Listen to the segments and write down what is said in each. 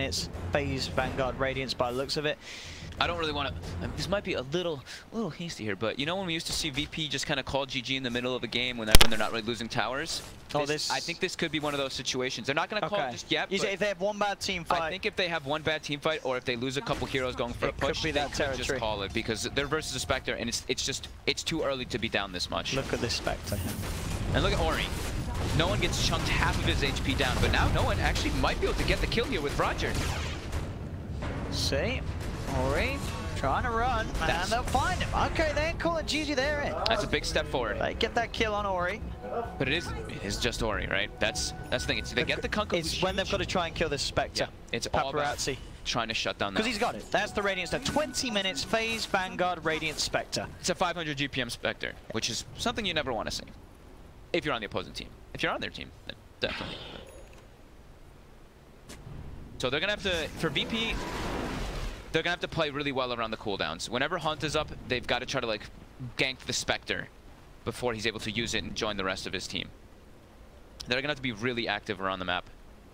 minutes. Phase Vanguard Radiance by the looks of it. I don't really want to. This might be a little hasty here, but you know when we used to see VP just kind of call GG in the middle of a game when they're not really losing towers. I think this could be one of those situations. They're not going to call it just yet. You say if they have one bad team fight. I think if they have one bad team fight, or if they lose a couple heroes going for a push, they could just call it because they're versus a Spectre, and it's too early to be down this much. Look at this Spectre. And look at Ori. No one gets chunked half of his HP down, but now no one actually might be able to get the kill here with Roger. See, Ori trying to run, and they'll find him. Okay, they're calling GG there. That's a big step forward. They get that kill on Ori. But it is just Ori, right? That's the thing. They get the Kunko. It's when they've got to try and kill this Spectre. Yeah, it's all about trying to shut down that. Because he's got it. That's the Radiance. 20 minutes, Phase Vanguard Radiant Spectre. It's a 500 GPM Spectre, which is something you never want to see. If you're on the opposing team. If you're on their team, then definitely. So they're going to have to, for VP, they're going to have to play really well around the cooldowns. Whenever Hunt is up, they've got to try to like gank the Spectre before he's able to use it and join the rest of his team. They're going to have to be really active around the map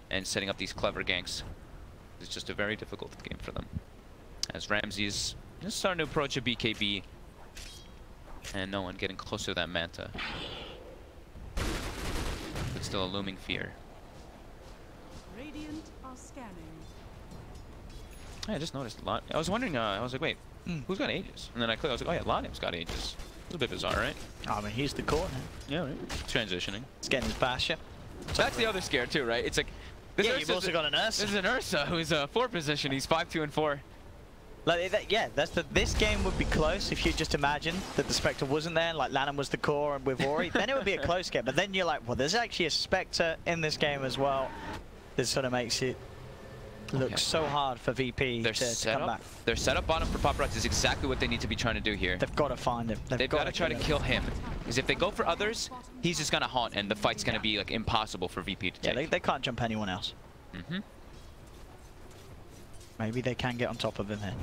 and setting up these clever ganks. It's just a very difficult game for them. As Ramsey's just starting to approach a BKB. And no one getting closer to that Manta. But still a looming fear. Radiant are scanning. I just noticed a lot. I was wondering, I was like, wait, who's got Aegis? And then I clicked, I was like, oh yeah, Lanium's got Aegis. It's a bit bizarre, right? I mean, he's the core now. Yeah, right. Transitioning. He's getting his Basher. That's the other scare too, right? It's like, you've also got an Ursa. This is an Ursa who's a 4 position. He's 5-2 and 4. Like this game would be close if you just imagine that the Spectre wasn't there, like Lanium was the core and with Ori, then it would be a close game. But then you're like, well, there's actually a Spectre in this game as well. This sort of makes it look so hard for VP to come back. Their setup bottom for Paparazzi is exactly what they need to be trying to do here. They've got to find him. They've got to try to kill him. Because if they go for others, he's just going to haunt, and the fight's going to be like impossible for VP to take. Yeah, they can't jump anyone else. Maybe they can get on top of him here.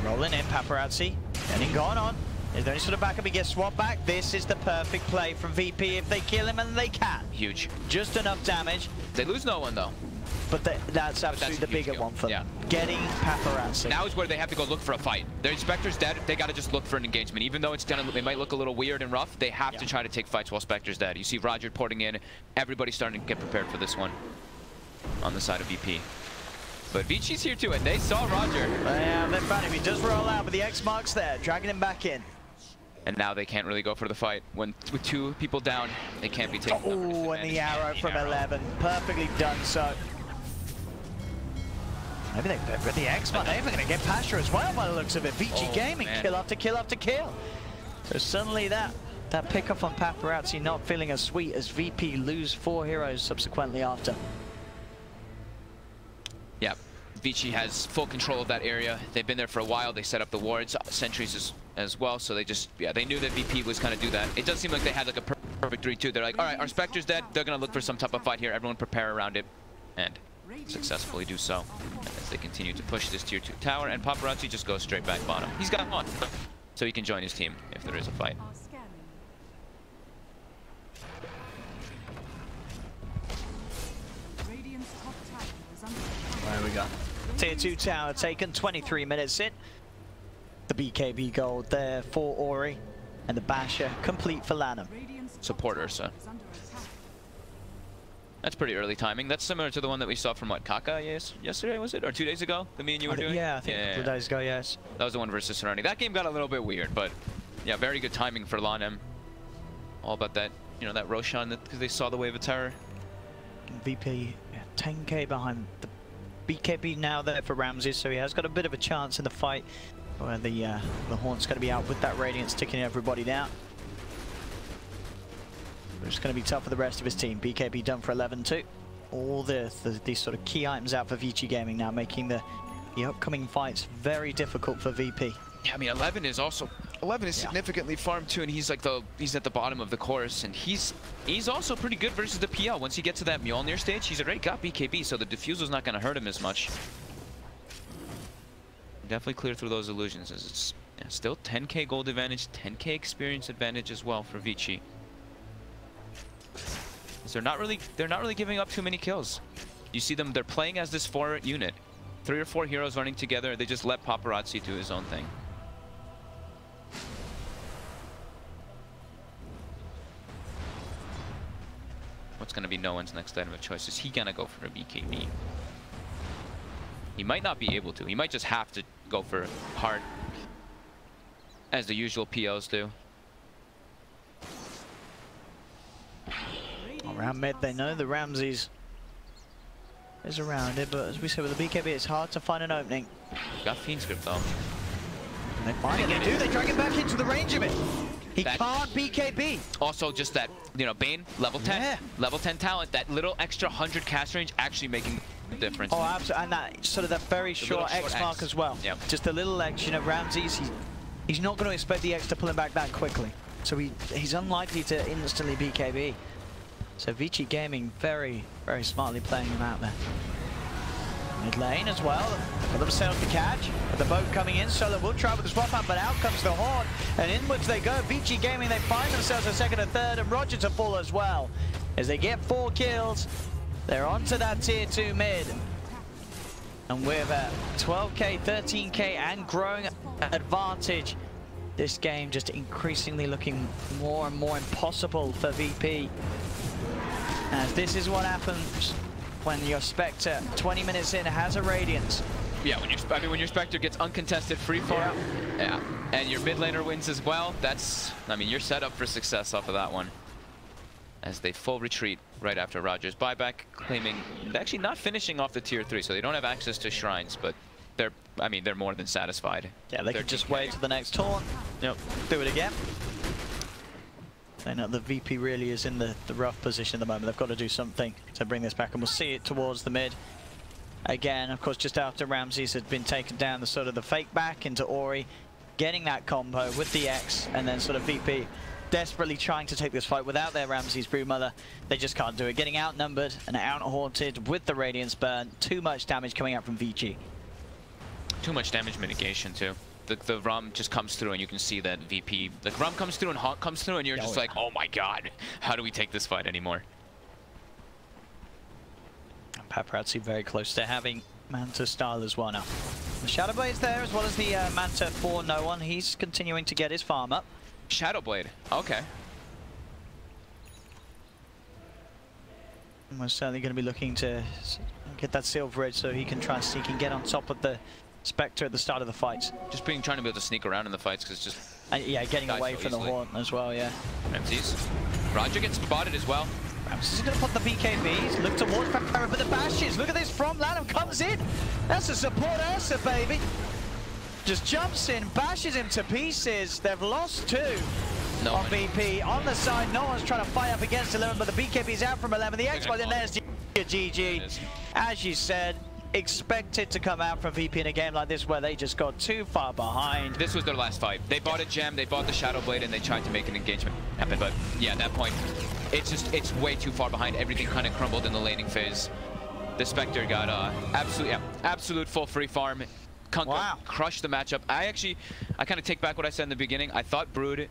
Rolling in, Paparazzi. Getting gone on. Is there any sort of backup? He gets swapped back. This is the perfect play from VP if they kill him, and they can. Huge. Just enough damage. They lose no one, though. But that's absolutely the bigger one for them. Getting Paparazzi. Now is where they have to go look for a fight. Their Spectre's dead. They got to just look for an engagement. Even though it might look a little weird and rough, they have to try to take fights while Spectre's dead. You see Roger porting in. Everybody's starting to get prepared for this one on the side of VP. But Vici's here too, and they saw Roger. Yeah, they found him. He does roll out, but the X mark's there, dragging him back in. And now they can't really go for the fight. With 2 people down, they can't be taking. Oh, and the arrow from 11. Perfectly done so. Maybe with the X-Mark, they're even going to get Pasha as well by the looks of it. Vici Gaming, kill after kill after kill. So suddenly that pickup on Paparazzi not feeling as sweet as VP lose 4 heroes subsequently after. Yeah, Vici has full control of that area. They've been there for a while. They set up the wards, sentries as well. So they just, they knew that VP was going to do that. It does seem like they had like a perfect 3-2. They're like, all right, our Spectre's dead. They're going to look for some type of fight here. Everyone prepare around it. And successfully do so as they continue to push this tier 2 tower. And Paparazzi just goes straight back bottom. He's got one, so he can join his team if there is a fight. There we go. Tier 2 tower taken, 23 minutes in. The BKB gold there for Ori. And the Basher complete for Lanium. Support Ursa. That's pretty early timing. That's similar to the one that we saw from what, Kaka yesterday, was it? Or 2 days ago that me and you were doing? Yeah, I think a couple of days ago, yes. That was the one versus Serenity. That game got a little bit weird, but yeah, very good timing for Lanium. All about that, that Roshan, because they saw the wave of terror. VP, 10k behind the BKB now there for Ramsey, so he has got a bit of a chance in the fight where the Haunt's going to be out with that Radiance ticking everybody down. It's going to be tough for the rest of his team. BKB done for 11-2. All these sort of key items out for Vici Gaming now, making the upcoming fights very difficult for VP. Yeah, I mean 11 is significantly farmed too, and he's at the bottom of the course, and he's also pretty good versus the PL. Once he gets to that Mjolnir stage, he's already got BKB, so the diffuser's not going to hurt him as much. Definitely clear through those illusions, as it's still 10k gold advantage, 10k experience advantage as well for Vici. They're not really giving up too many kills. You see them, they're playing as this 4 unit. 3 or 4 heroes running together. They just let Paparazzi do his own thing. What's going to be No One's next item of choice? Is he going to go for a BKB? He might not be able to. He might just have to go for hard, as the usual POs do. Around mid, they know the Ramses is around it, but as we said with the BKB, it's hard to find an opening. Got Fiend's Grip though. And they find it, they do, they drag it back into the range of it. He can't BKB. Also, just that, you know, Bane, level 10. Yeah. Level 10 talent, that little extra 100 cast range actually making the difference. Oh, absolutely, and that sort of that very short X mark as well. Yep. Just a little X, you know, Ramses, he's not going to expect the X to pull him back that quickly. So he's unlikely to instantly BKB. So Vici Gaming very, very smartly playing him out there. Mid lane as well, for themselves to catch. But the boat coming in, Solo will try with the swap out, but out comes the Horde. And inwards they go. Vici Gaming, they find themselves a second and third, and Roger to fall as well. As they get 4 kills, they're onto that tier 2 mid. And with a 12k, 13k, and growing advantage, this game just increasingly looking more and more impossible for VP. As this is what happens when your Spectre, 20 minutes in, has a Radiance. Yeah, when your Spectre gets uncontested free farm, yeah, and your mid laner wins as well, that's, I mean, you're set up for success off of that one. As they full retreat right after Roger's buyback, claiming, actually not finishing off the tier 3, so they don't have access to shrines, but they're, I mean, they're more than satisfied. Yeah, they could just wait to the next taunt. Yep, do it again. They know the VP really is in the rough position at the moment. They've got to do something to bring this back, and we'll see it towards the mid. Again, of course, just after Ramses had been taken down, the sort of the fake back into Ori, getting that combo with the X, and then sort of VP desperately trying to take this fight without their Ramses Broodmother. They just can't do it. Getting outnumbered and out-haunted with the Radiance Burn. Too much damage coming out from Vici. Too much damage mitigation, too. The Rum just comes through and you can see that VP, the Rum comes through and Hawk comes through and you're just like, oh my god, how do we take this fight anymore? And Paparazzi very close to having Manta style as well now. The Shadowblade's there as well as the Manta for No One. He's continuing to get his farm up. Shadowblade, okay. And we're certainly going to be looking to get that Silver Edge so he can try and sneak and get on top of the Spectre at the start of the fights. Just trying to be able to sneak around in the fights because just... yeah, getting away from the Horde as well, yeah. Ramses. Roger gets spotted as well. Ramses is going to put the BKBs, look towards Farah, but the bashes. Look at this from Lanham, comes in. That's a support Ursa, baby. Just jumps in, bashes him to pieces. They've lost 2 on VP. On the side, No One's trying to fight up against 11, but the BKB's out from 11. The X-Bot in there's GG. As you said, expected to come out from VP in a game like this where they just got too far behind. This was their last fight. They bought a gem, they bought the Shadowblade, and they tried to make an engagement happen. But yeah, at that point, it's way too far behind. Everything kind of crumbled in the laning phase. The Spectre got absolute full free farm. Kunkka crushed the matchup. I kind of take back what I said in the beginning. I thought Brood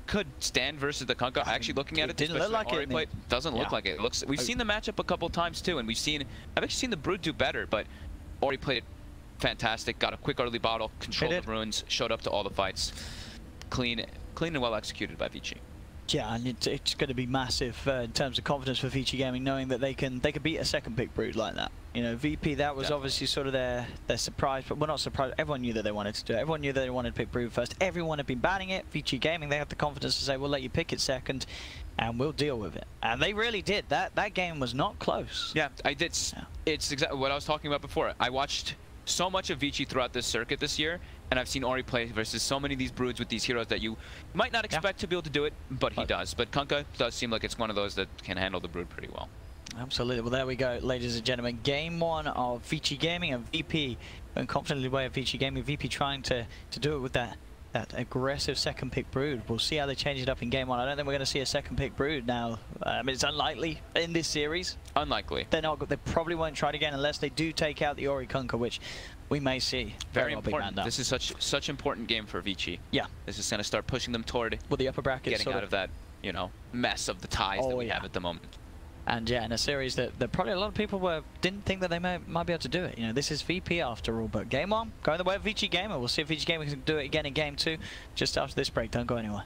could stand versus the Kunkka. Actually, looking at it, didn't look like it. Doesn't look like it. We've seen the matchup a couple times too, and I've actually seen the Brood do better, but Ori played it fantastic. Got a quick early bottle, controlled the runes, showed up to all the fights. Clean and well executed by Vici. Yeah, and it's going to be massive in terms of confidence for Vici Gaming, knowing that they can beat a second pick Brood like that. You know, VP, that was obviously sort of their surprise, but we're not surprised. Everyone knew that they wanted to do it. Everyone knew that they wanted to pick Brood first. Everyone had been banning it. Vici Gaming, they had the confidence to say, we'll let you pick it second, and we'll deal with it. And they really did. That game was not close. Yeah, I did. Yeah. It's exactly what I was talking about before. I watched so much of Vici throughout this circuit this year, and I've seen Ori play versus so many of these Broods with these heroes that you might not expect to be able to do it, but he does. But Kunkka does seem like it's one of those that can handle the Brood pretty well. Absolutely. Well, there we go, ladies and gentlemen. Game 1 of Vici Gaming and VP going confidently away of Vici Gaming. VP trying to do it with that aggressive second pick Brood. We'll see how they change it up in Game 1. I don't think we're going to see a second pick Brood now. I mean, it's unlikely in this series. Unlikely. They probably won't try it again unless they do take out the Ori Kunkka, which we may see. Very important. This is such important game for Vici. Yeah. This is going to start pushing them toward with the upper bracket, getting out of that, you know, mess of the ties that we have at the moment. And yeah, in a series that probably a lot of people didn't think that they might be able to do it. You know, this is VP after all. But game 1, going the way of Vici Gamer. We'll see if Vici Gamer can do it again in game 2 just after this break. Don't go anywhere.